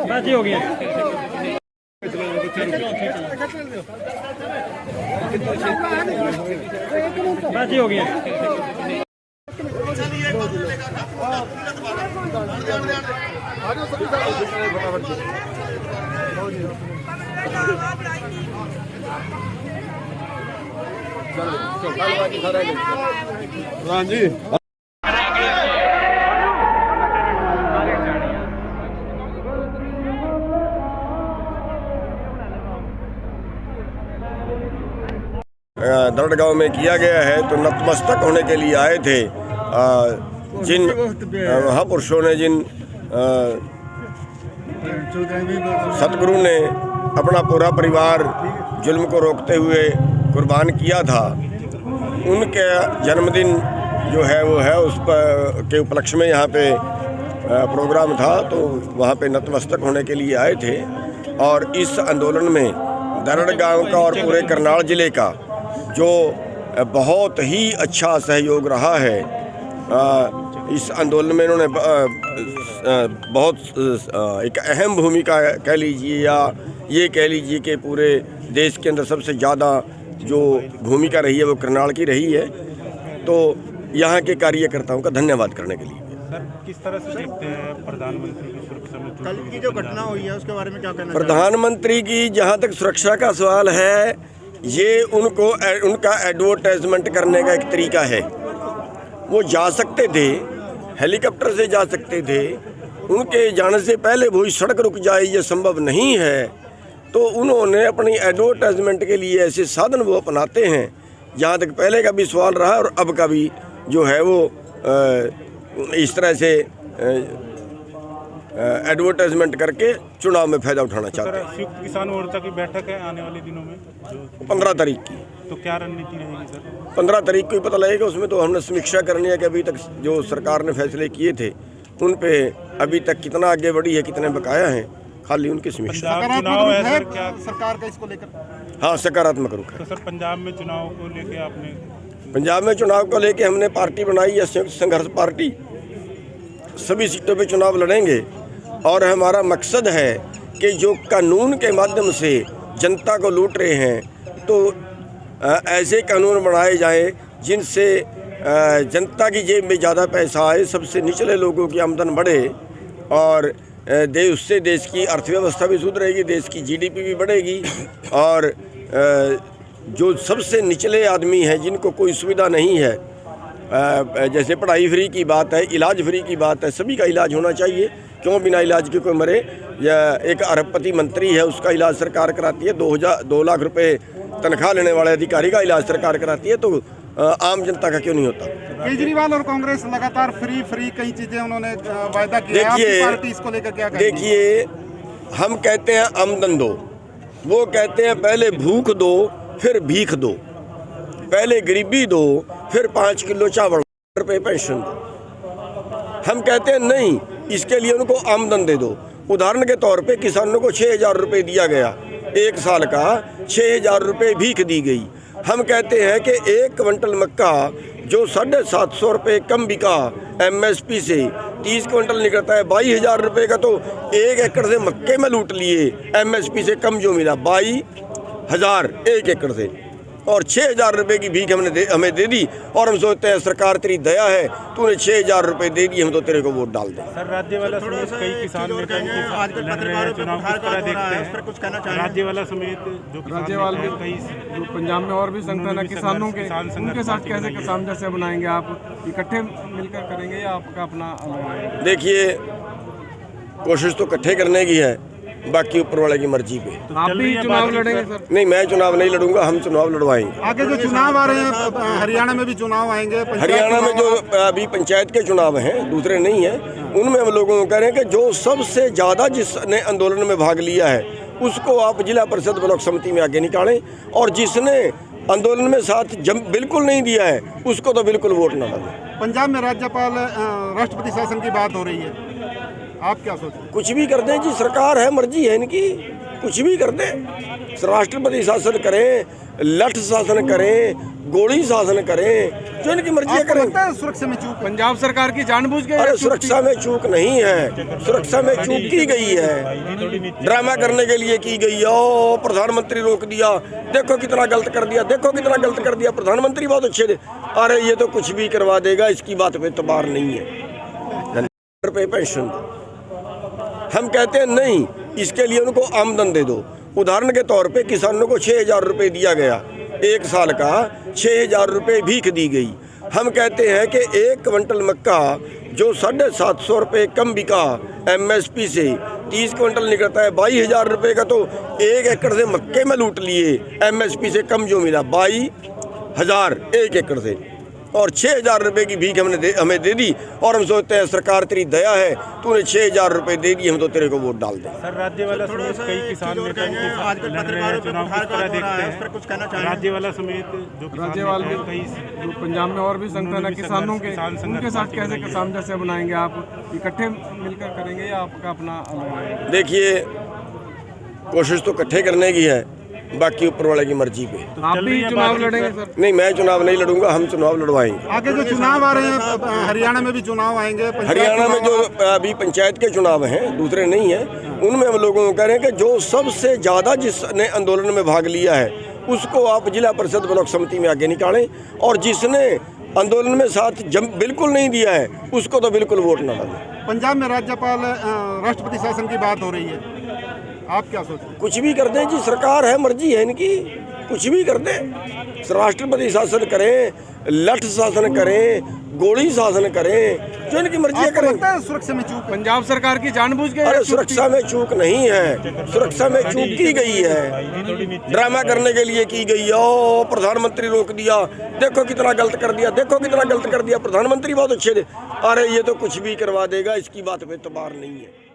बाजी हो गया। बाजी हो गया। हाँ जी दरड़ गांव में किया गया है तो नतमस्तक होने के लिए आए थे जिन महापुरुषों ने, जिन सतगुरु ने अपना पूरा परिवार जुल्म को रोकते हुए कुर्बान किया था, उनके जन्मदिन जो है वो है, उस पर के उपलक्ष्य में यहाँ पे प्रोग्राम था, तो वहाँ पे नतमस्तक होने के लिए आए थे। और इस आंदोलन में दरड़ गांव का और पूरे करनाल ज़िले का जो बहुत ही अच्छा सहयोग रहा है, इस आंदोलन में इन्होंने बहुत एक अहम भूमिका कह लीजिए, या ये कह लीजिए कि पूरे देश के अंदर सबसे ज़्यादा जो भूमिका रही है वो करनाल की रही है। तो यहाँ के कार्यकर्ताओं का धन्यवाद करने के लिए। सर, किस तरह से देखते हैं प्रधानमंत्री की सुरक्षा में कल की जो घटना हुई है उसके बारे में क्या कहना? प्रधानमंत्री की जहाँ तक सुरक्षा का सवाल है, ये उनका एडवर्टाइजमेंट करने का एक तरीका है। वो जा सकते थे, हेलीकॉप्टर से जा सकते थे, उनके जाने से पहले वो सड़क रुक जाए ये संभव नहीं है, तो उन्होंने अपनी एडवर्टाइजमेंट के लिए ऐसे साधन वो अपनाते हैं। जहाँ तक पहले का भी सवाल रहा और अब का भी जो है वो इस तरह से एडवर्टाइजमेंट करके चुनाव में फायदा उठाना चाहते हैं। संयुक्त किसान मोर्चा की बैठक है आने वाले दिनों में 15 तारीख की, तो क्या रणनीति रहेगी सर? 15 तारीख को ही पता लगेगा। उसमें तो हमने समीक्षा करनी है कि अभी तक जो सरकार ने फैसले किए थे उन पे अभी तक कितना आगे बढ़ी है, कितने बकाया हैं, खाली उनकी समीक्षा। चुनाव है सर क्या सरकार का इसको लेकर? हाँ, सकारात्मक रुख है। तो सर पंजाब में चुनाव को लेके आपने? पंजाब में चुनाव को लेके हमने पार्टी बनाई है, संयुक्त संघर्ष पार्टी। सभी सीटों पे चुनाव लड़ेंगे और हमारा मकसद है कि जो कानून के माध्यम से जनता को लूट रहे हैं, तो ऐसे कानून बनाए जाएं जिनसे जनता की जेब में ज़्यादा पैसा आए, सबसे निचले लोगों की आमदन बढ़े और उससे देश की अर्थव्यवस्था भी सुधरेगी, देश की जीडीपी भी बढ़ेगी। और जो सबसे निचले आदमी हैं, जिनको कोई सुविधा नहीं है, जैसे पढ़ाई फ्री की बात है, इलाज फ्री की बात है, सभी का इलाज होना चाहिए। क्यों बिना इलाज के कोई मरे? या एक अरबपति मंत्री है, उसका इलाज सरकार कराती है। 2 लाख रुपए तनख्वाह लेने वाले अधिकारी का इलाज सरकार कराती है, तो आम जनता का क्यों नहीं होता? केजरीवाल और कांग्रेस लगातार फ्री कई चीजें उन्होंने वायदा किया है। पार्टी इसको लेकर क्या कहेगी? देखिए, हम कहते हैं आमदन दो, वो कहते हैं पहले भूख दो फिर भीख दो, पहले गरीबी दो फिर 5 किलो चावल रुपये पेंशन दो। हम कहते हैं नहीं, इसके लिए उनको आमदन दे दो। उदाहरण के तौर पे किसानों को 6,000 रुपये दिया गया, 1 साल का 6,000 रुपये भीख दी गई। हम कहते हैं कि 1 क्विंटल मक्का जो 750 रुपये कम बिका MSP से, 30 क्विंटल निकलता है 22,000 रुपये का, तो 1 एकड़ से मक्के में लूट लिए। MSP से कम जो मिला 22,000 1 एकड़ से, और 6,000 रुपये की भीख हमें दे दी। और हम सोचते हैं सरकार तेरी दया है, तूने 6,000 रुपये दे दिए, हम तो तेरे को वोट डाल दें। सर, राज्य वाला समेत कई किसान नेता चुनाव किस तरह देखते हैं? राज्य वाला समेत जो राज्यपाल भी पंजाब में और भी संगठन है किसानों के, उनके साथ कैसे किसान जैसे बनाएंगे? आप इकट्ठे मिलकर करेंगे या आपका अपना? देखिए, कोशिश तो इकट्ठे करने की है, बाकी ऊपर वाले की मर्जी पे। तो आप भी चुनाव लड़ेंगे सर? नहीं, मैं चुनाव नहीं लड़ूंगा, हम चुनाव लड़वाएंगे। आगे जो चुनाव आ रहे हैं, हरियाणा में भी चुनाव आएंगे। हरियाणा में जो अभी पंचायत के चुनाव हैं, दूसरे नहीं हैं, उनमें हम लोगों को कह रहे हैं कि जो सबसे ज़्यादा जिसने आंदोलन में भाग लिया है उसको आप जिला परिषद ब्लॉक समिति में आगे निकालें, और जिसने आंदोलन में साथ बिल्कुल नहीं दिया है उसको तो बिल्कुल वोट ना डालें। पंजाब में राज्यपाल राष्ट्रपति शासन की बात हो रही है, आप क्या सोचते हैं? कुछ भी कर दें जी, सरकार है, मर्जी है इनकी। कुछ भी कर दे, राष्ट्रपति शासन करें, लठ शासन करें, गोली शासन करें, जो इनकी मर्जी करें। सुरक्षा में चूक पंजाब सरकार की जानबूझ के? अरे सुरक्षा में चूक नहीं है, सुरक्षा में चूक की गई है, ड्रामा करने के लिए की गई है। ओ प्रधानमंत्री रोक दिया, देखो कितना गलत कर दिया, देखो कितना गलत कर दिया, प्रधानमंत्री बहुत अच्छे थे। अरे ये तो कुछ भी करवा देगा, इसकी बात पे एतबार नहीं है। रुपये पेंशन हम कहते हैं नहीं, इसके लिए उनको आमदन दे दो। उदाहरण के तौर पे किसानों को 6,000 रुपये दिया गया, 1 साल का 6,000 रुपये भीख दी गई। हम कहते हैं कि 1 क्विंटल मक्का जो 750 रुपये कम बिका MSP से, 30 क्विंटल निकलता है 22,000 रुपये का, तो 1 एकड़ से मक्के में लूट लिए। MSP से कम जो मिला 22,000 1 एकड़ से, और 6,000 रुपये की भीख हमें दे दी। और हम सोचते हैं सरकार तेरी दया है, तूने 6,000 रुपये दे दिए, हम तो तेरे को वोट डाल दें। सर, राज्य वाला समेत कई किसान नेता आजकल पत्रकारों पे बुखार का दौर है, इस पर कुछ कहना चाहिए? राज्य वाला समेत जो राज्यपाल भी कई जो पंजाब में और भी संगठन है किसानों के, उनके साथ कैसे सामंजस्य बनाएंगे आप? इकट्ठे मिलकर करेंगे या आपका अपना अलग? देखिए, कोशिश तो इकट्ठे करने की है, बाकी ऊपर वाले की मर्जी पे। आप भी चुनाव लड़ेंगे सर? नहीं, मैं चुनाव नहीं लड़ूंगा, हम चुनाव लड़वाएंगे। आगे जो चुनाव आ रहे हैं, हरियाणा में भी चुनाव आएंगे, हरियाणा में जो अभी पंचायत के चुनाव हैं, दूसरे नहीं हैं, उनमें हम लोगों को कह रहे हैं कि जो सबसे ज़्यादा जिसने आंदोलन में भाग लिया है उसको आप जिला परिषद ब्लॉक समिति में आगे निकालें, और जिसने आंदोलन में साथ बिल्कुल नहीं दिया है उसको तो बिल्कुल वोट ना डालें। पंजाब में राज्यपाल राष्ट्रपति शासन की बात हो रही है, आप क्या सोचते हैं? कुछ भी कर दें जी, सरकार है, मर्जी है इनकी, कुछ भी कर दें, राष्ट्रपति शासन करें, लठ शासन करें, गोली शासन करें, जो इनकी मर्जी करें। सुरक्षा में चूक पंजाब सरकार की जानबूझ के? अरे सुरक्षा में चूक नहीं है, सुरक्षा में चूक की गई है, ड्रामा करने के लिए की गई है। ओ प्रधानमंत्री रोक दिया, देखो कितना गलत कर दिया, देखो कितना गलत कर दिया, प्रधानमंत्री बहुत अच्छे थे। अरे ये तो कुछ भी करवा देगा, इसकी बात पे एतबार नहीं है।